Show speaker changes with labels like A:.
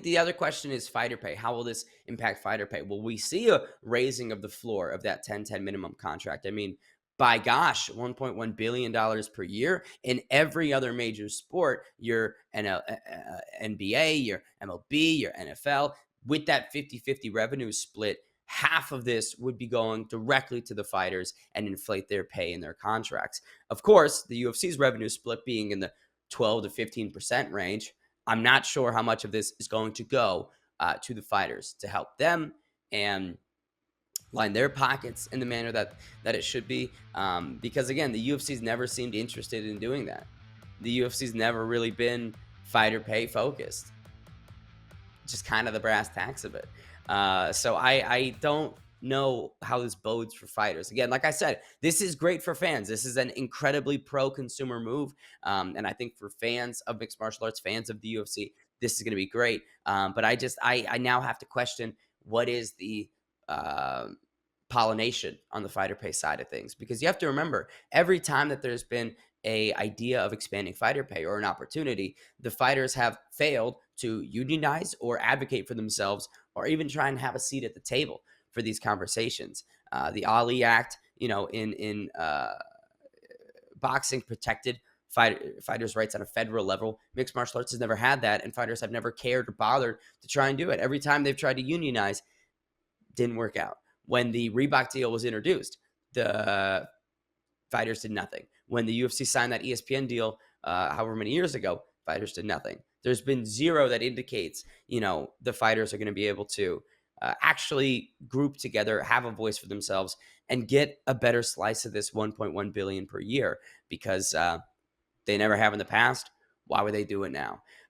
A: the other question is fighter pay. How will this impact fighter pay? Well, we see a raising of the floor of that 10-10 minimum contract. I mean, by gosh, $1.1 billion per year in every other major sport, your NBA, your MLB, your NFL, with that 50-50 revenue split, half of this would be going directly to the fighters and inflate their pay and their contracts. Of course, the UFC's revenue split being in the 12 to 15% range, I'm not sure how much of this is going to go to the fighters to help them and line their pockets in the manner that it should be. Because again, the UFC's never seemed interested in doing that. The UFC's never really been fighter pay focused, just kind of the brass tacks of it. So I don't know how this bodes for fighters. Again, like I said, this is great for fans. This is an incredibly pro-consumer move, and I think for fans of mixed martial arts, fans of the UFC, this is going to be great. But I now have to question what is the uh, pollination on the fighter pay side of things, because you have to remember every time that there's been a idea of expanding fighter pay or an opportunity, the fighters have failed to unionize or advocate for themselves or even try and have a seat at the table for these conversations. The Ali Act, in boxing protected fighters' rights on a federal level. Mixed martial arts has never had that, and fighters have never cared or bothered to try and do it. Every time they've tried to unionize, didn't work out. When the Reebok deal was introduced, the fighters did nothing. When the UFC signed that ESPN deal, however many years ago, fighters did nothing. There's been zero that indicates, the fighters are going to be able to actually group together, have a voice for themselves, and get a better slice of this 1.1 billion per year, because they never have in the past. Why would they do it now?